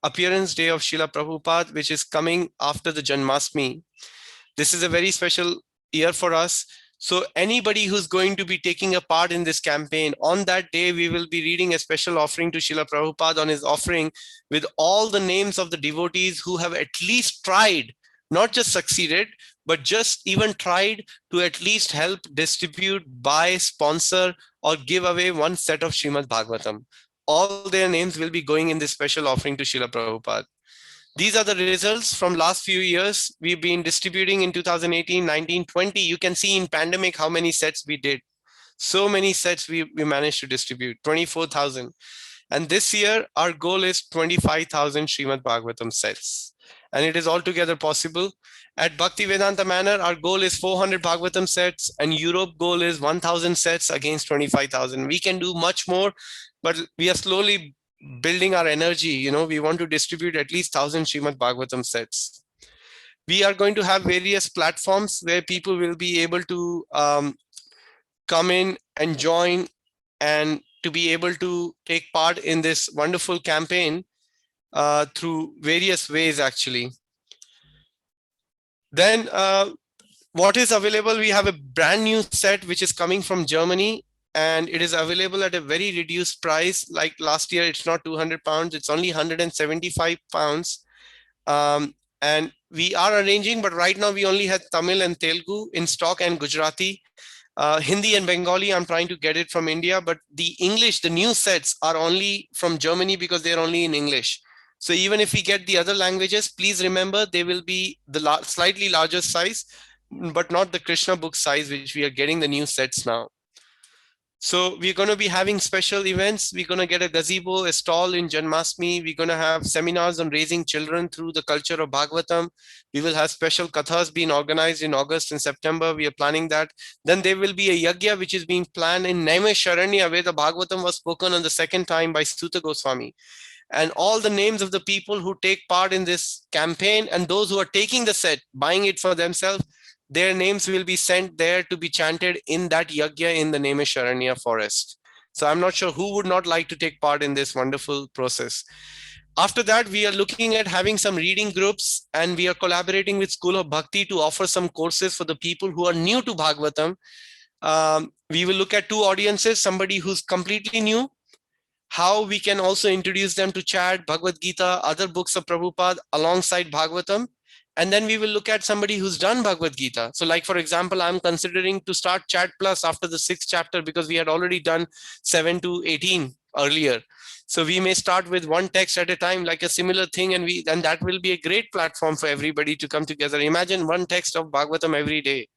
appearance day of Srila Prabhupada, which is coming after the Janmashtami. This is a very special year for us. So anybody who's going to be taking a part in this campaign, on that day, we will be reading a special offering to Srila Prabhupada on his offering with all the names of the devotees who have at least tried, not just succeeded, but just even tried to at least help distribute, buy, sponsor, or give away one set of Srimad Bhagavatam. All their names will be going in this special offering to Srila Prabhupada. These are the results from last few years. We've been distributing in 2018, 19, 20. You can see in pandemic how many sets we did. So many sets we managed to distribute, 24,000. And this year, our goal is 25,000 Srimad Bhagavatam sets. And it is altogether possible. At Bhaktivedanta Manor, our goal is 400 Bhagavatam sets, and Europe goal is 1,000 sets against 25,000. We can do much more, but we are slowly building our energy. You know, we want to distribute at least 1,000 Srimad Bhagavatam sets. We are going to have various platforms where people will be able to come in and join and to be able to take part in this wonderful campaign through various ways, actually. Then what is available? We have a brand new set which is coming from Germany, and it is available at a very reduced price. Like last year, it's not 200 pounds, it's only 175 pounds. And we are arranging, but right now we only have Tamil and Telugu in stock and Gujarati. Hindi and Bengali, I'm trying to get it from India, but the English, the new sets are only from Germany because they're only in English. So even if we get the other languages, please remember they will be the slightly larger size, but not the Krishna book size, which we are getting the new sets now. So we're going to be having special events. We're going to get a gazebo, a stall in Janmashtami. We're going to have seminars on raising children through the culture of Bhagavatam. We will have special kathas being organized in August and September. We are planning that. Then there will be a yagya, which is being planned in Naimisharanya, where the Bhagavatam was spoken on the second time by Suta Goswami. And all the names of the people who take part in this campaign and those who are taking the set, buying it for themselves, their names will be sent there to be chanted in that yagya in the Naimisharanya forest. So I'm not sure who would not like to take part in this wonderful process. After that, we are looking at having some reading groups, and we are collaborating with School of Bhakti to offer some courses for the people who are new to Bhagavatam. We will look at two audiences, somebody who's completely new, how we can also introduce them to Chad, Bhagavad Gita, other books of Prabhupada alongside Bhagavatam. And then we will look at somebody who's done Bhagavad Gita. So like, for example, I'm considering to start Chat Plus after the 6th chapter because we had already done 7 to 18 earlier. So we may start with one text at a time, like a similar thing. And that will be a great platform for everybody to come together. Imagine one text of Bhagavatam every day.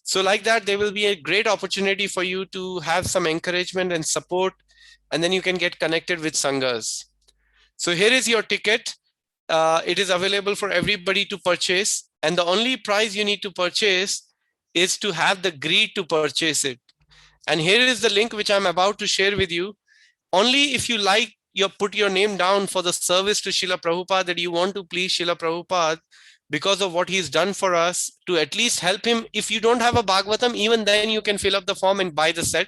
So like that, there will be a great opportunity for you to have some encouragement and support. And then you can get connected with Sanghas. So here is your ticket. It is available for everybody to purchase, and the only price you need to purchase is to have the greed to purchase it. And here is the link which I'm about to share with you. Only if you like, you put your name down for the service to Srila Prabhupada, that you want to please Srila Prabhupada because of what he's done for us, to at least help him. If you don't have a Bhagavatam, even then you can fill up the form and buy the set.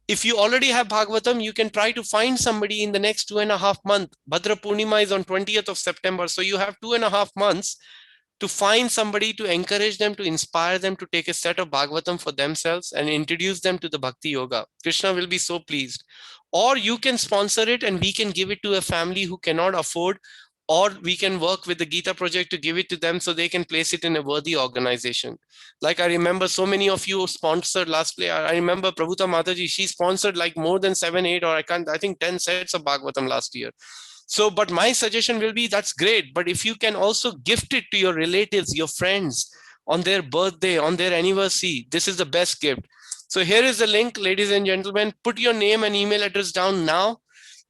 If you already have Bhagavatam, you can try to find somebody in the next 2.5 months. Bhadra Purnima is on 20th of September. So you have 2.5 months to find somebody, to encourage them, to inspire them to take a set of Bhagavatam for themselves and introduce them to the Bhakti Yoga. Krishna will be so pleased. Or you can sponsor it and we can give it to a family who cannot afford or we can work with the Gita project to give it to them so they can place it in a worthy organization. Like I remember so many of you sponsored last play. I remember Prabhuta Mataji, she sponsored like more than 7, 8, or I think 10 sets of Bhagavatam last year. So, but my suggestion will be, that's great. But if you can also gift it to your relatives, your friends, on their birthday, on their anniversary, this is the best gift. So here is the link, ladies and gentlemen. Put your name and email address down now,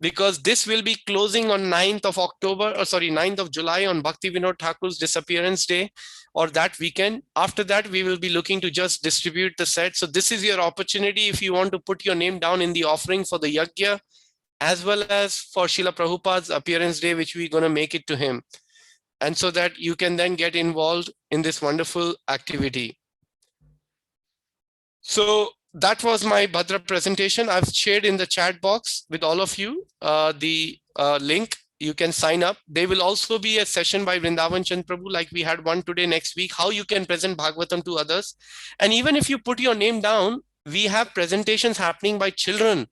because this will be closing on 9th of October, or sorry, 9th of July on Bhakti Vinod Thakur's disappearance day, or that weekend. After that, we will be looking to just distribute the set. So this is your opportunity if you want to put your name down in the offering for the Yajna, as well as for Srila Prabhupada's appearance day, which we're going to make it to him. And so that you can then get involved in this wonderful activity. So that was my Bhadra presentation. I've shared in the chat box with all of you the link. You can sign up. There will also be a session by Vrindavan Chand Prabhu, like we had one today next week, how you can present Bhagavatam to others. And even if you put your name down, we have presentations happening by children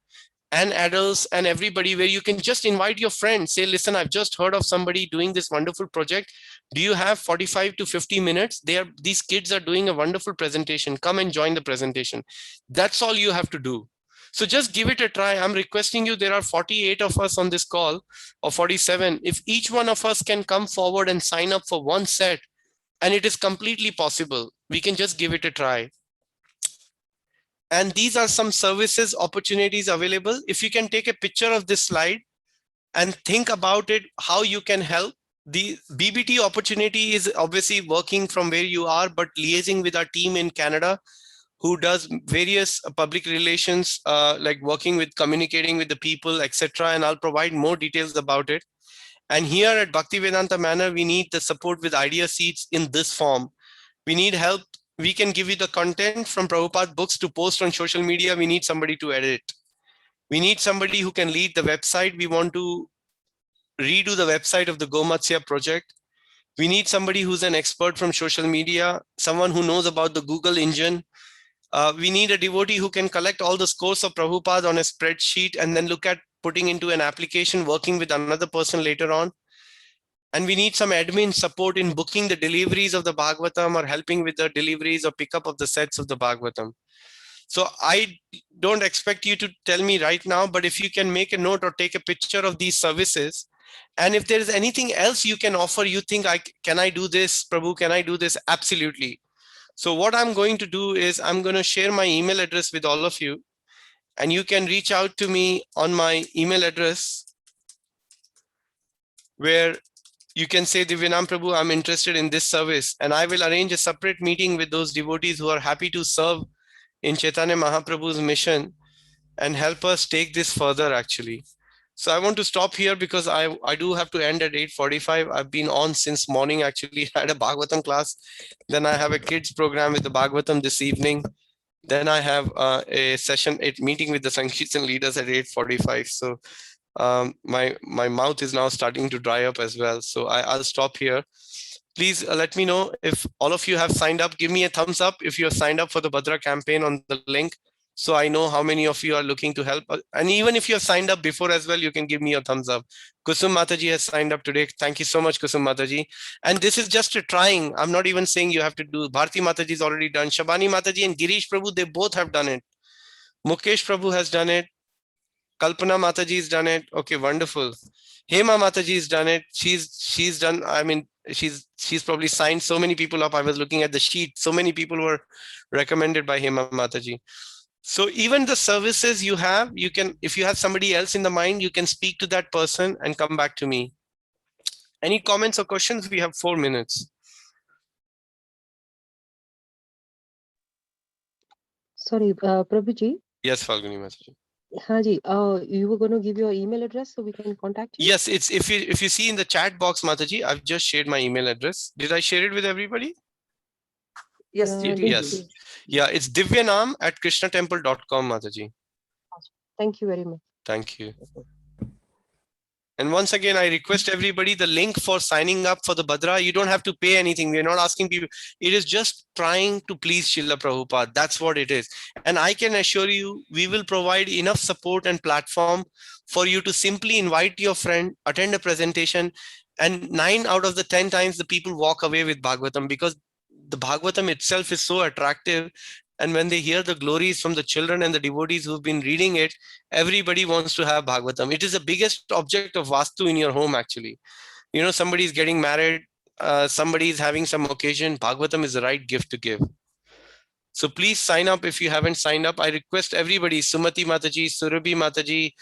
and adults and everybody, where you can just invite your friends, say, listen, I've just heard of somebody doing this wonderful project. Do you have 45 to 50 minutes? These kids are doing a wonderful presentation. Come and join the presentation. That's all you have to do. So just give it a try. I'm requesting you, there are 48 of us on this call, or 47. If each one of us can come forward and sign up for one set, and it is completely possible, we can just give it a try. And these are some services opportunities available. If you can take a picture of this slide and think about it, how you can help. The BBT opportunity is obviously working from where you are, but liaising with our team in Canada, who does various public relations, like working with, communicating with the people, etc. And I'll provide more details about it. And here at Bhaktivedanta Manor, we need the support with idea seeds in this form. We need help. We can give you the content from Prabhupada books to post on social media. We need somebody to edit. We need somebody who can lead the website. We want to redo the website of the Gomatsya project. We need somebody who's an expert from social media, someone who knows about the Google engine. We need a devotee who can collect all the scores of Prabhupada on a spreadsheet and then look at putting into an application, working with another person later on. And we need some admin support in booking the deliveries of the Bhagavatam, or helping with the deliveries or pickup of the sets of the Bhagavatam. So I don't expect you to tell me right now, but if you can make a note or take a picture of these services, and if there is anything else you can offer, you think, can I do this, Prabhu, can I do this? Absolutely. So what I'm going to do is I'm going to share my email address with all of you, and you can reach out to me on my email address, where you can say, Divyanam Prabhu, I'm interested in this service, and I will arrange a separate meeting with those devotees who are happy to serve in Chaitanya Mahaprabhu's mission and help us take this further, actually. So I want to stop here because I do have to end at 8:45. I've been on since morning, actually. I had a Bhagavatam class. Then I have a kids program with the Bhagavatam this evening. Then I have a session, a meeting with the Sankirtan leaders at 8:45. So my mouth is now starting to dry up as well. So I'll stop here. Please let me know if all of you have signed up. Give me a thumbs up if you have signed up for the Bhadra campaign on the link, so I know how many of you are looking to help. And even if you have signed up before as well, you can give me a thumbs up. Kusum Mataji has signed up today. Thank you so much, Kusum Mataji. And this is just a trying. I'm not even saying you have to do. Bharti Mataji is already done. Shabani Mataji and Girish Prabhu, they both have done it. Mukesh Prabhu has done it. Kalpana Mataji has done it. Okay, wonderful. Hema Mataji has done it. She's done. I mean, she's probably signed so many people up. I was looking at the sheet. So many people were recommended by Hema Mataji. So even the services you have, you can, if you have somebody else in the mind, you can speak to that person and come back to me. Any comments or questions? We have 4 minutes. Sorry, Prabhuji. Yes, Falguni Mataji. Haji, you were going to give your email address so we can contact you? Yes, it's if you see in the chat box, Mataji, I've just shared my email address. Did I share it with everybody? Yes, Yes. Yeah, it's divyanam@krishnatemple.com, Mataji. Thank you very much. Thank you. And once again, I request everybody, the link for signing up for the Bhadra, you don't have to pay anything. We're not asking people. It is just trying to please Srila Prabhupada. That's what it is. And I can assure you, we will provide enough support and platform for you to simply invite your friend, attend a presentation, And 9 out of the 10 times the people walk away with Bhagavatam because the Bhagavatam itself is so attractive. And when they hear the glories from the children and the devotees who've been reading it, everybody wants to have Bhagavatam. It is the biggest object of Vastu in your home, actually. You know, somebody's getting married, somebody is having some occasion, Bhagavatam is the right gift to give. So please sign up if you haven't signed up. I request everybody, Sumati Mataji, Surabhi Mataji,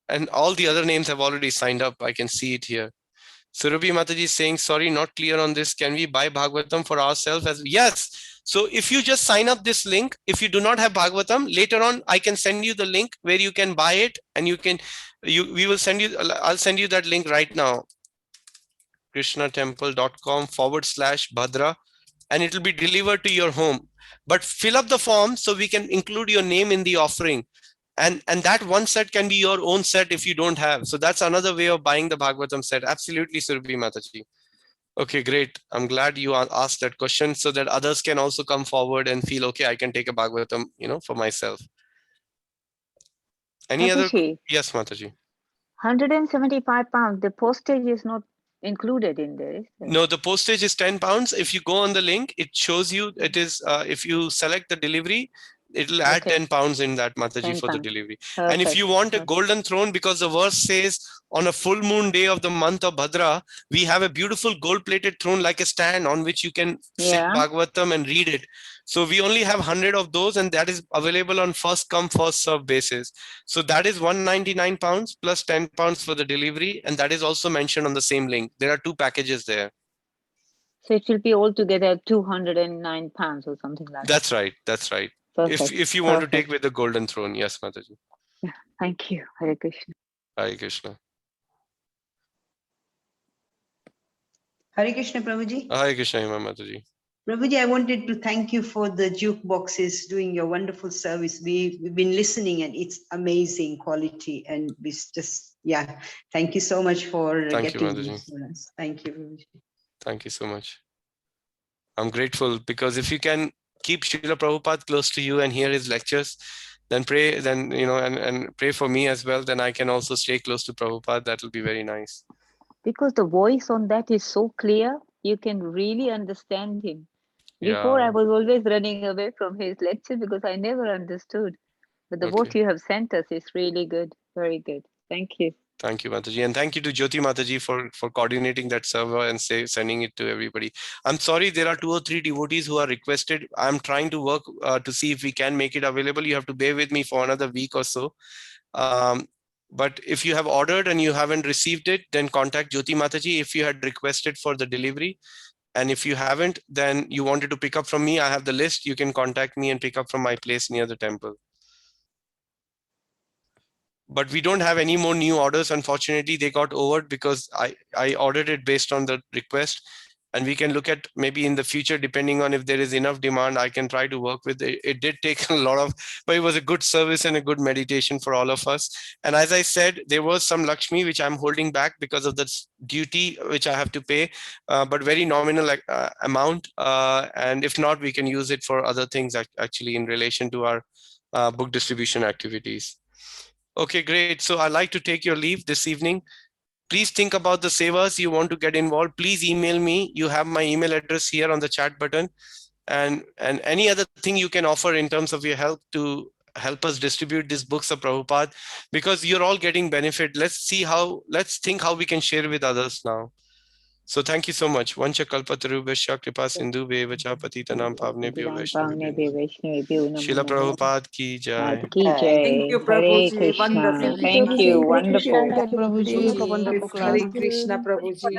and all the other names have already signed up. I can see it here. Surabhi Mataji is saying, sorry, not clear on this. Can we buy Bhagavatam for ourselves? Yes. So if you just sign up this link, if you do not have Bhagavatam, later on, I can send you the link where you can buy it, and I'll send you that link right now. krishnatemple.com/Bhadra, and it will be delivered to your home. But fill up the form so we can include your name in the offering. And that one set can be your own set if you don't have. So that's another way of buying the Bhagavatam set. Absolutely, Surabhi Mataji. Okay, great. I'm glad you asked that question so that others can also come forward and feel, okay, I can take a Bhagavatam, for myself. Any other? Yes, Mataji. 175 pounds. The postage is not included in there. No, the postage is 10 pounds. If you go on the link, it shows you it is, if you select the delivery, it'll add 10 pounds in that, Mataji, for the delivery. Perfect. And if you want a golden throne, because the verse says on a full moon day of the month of Bhadra, we have a beautiful gold-plated throne like a stand on which you can sit Bhagavatam and read it. So we only have 100 of those, and that is available on first come, first serve basis. So that is 199 pounds plus 10 pounds for the delivery. And that is also mentioned on the same link. There are 2 packages there. So it will be altogether 209 pounds or something like that. That's right. That's right. If you want to take with the golden throne. Yes, Mataji. Yeah, thank you. Hare Krishna. Hare Krishna. Hare Krishna, Prabhuji. Hare Krishna, Mataji. Prabhuji, I wanted to thank you for the jukeboxes doing your wonderful service. We've been listening and it's amazing quality. And we just, thank you so much for getting this for us. Thank you, Prabhuji. Thank you so much. I'm grateful because if you can keep Srila Prabhupada close to you and hear his lectures, then pray, and pray for me as well. Then I can also stay close to Prabhupada. That will be very nice. Because the voice on that is so clear, you can really understand him. Before I was always running away from his lecture because I never understood. But what you have sent us is really good. Very good. Thank you. Thank you, Mataji. And thank you to Jyoti Mataji for coordinating that server and sending it to everybody. I'm sorry, there are 2 or 3 devotees who are requested. I'm trying to work to see if we can make it available. You have to bear with me for another week or so. But if you have ordered and you haven't received it, then contact Jyoti Mataji if you had requested for the delivery. And if you haven't, then you wanted to pick up from me, I have the list. You can contact me and pick up from my place near the temple. But we don't have any more new orders. Unfortunately, they got over because I ordered it based on the request. And we can look at maybe in the future, depending on if there is enough demand, I can try to work with it. It did take a lot of, but it was a good service and a good meditation for all of us. And as I said, there was some Lakshmi, which I'm holding back because of the duty which I have to pay, but very nominal amount. And if not, we can use it for other things actually in relation to our book distribution activities. Okay, great. So I'd like to take your leave this evening. Please think about the sevas you want to get involved. Please email me. You have my email address here on the chat button. And any other thing you can offer in terms of your help to help us distribute these books of Prabhupada, because you're all getting benefit. Let's think how we can share with others now. So thank you so much. Vancha kalpatarubhasya kripa sindhu vevacha patitanam pavnebhyo vaishnavibhyo. Srila Prabhupada ki jai. Thank you, Prabhuji. Wonderful. Thank you. Wonderful. Hare Krishna, Prabhuji.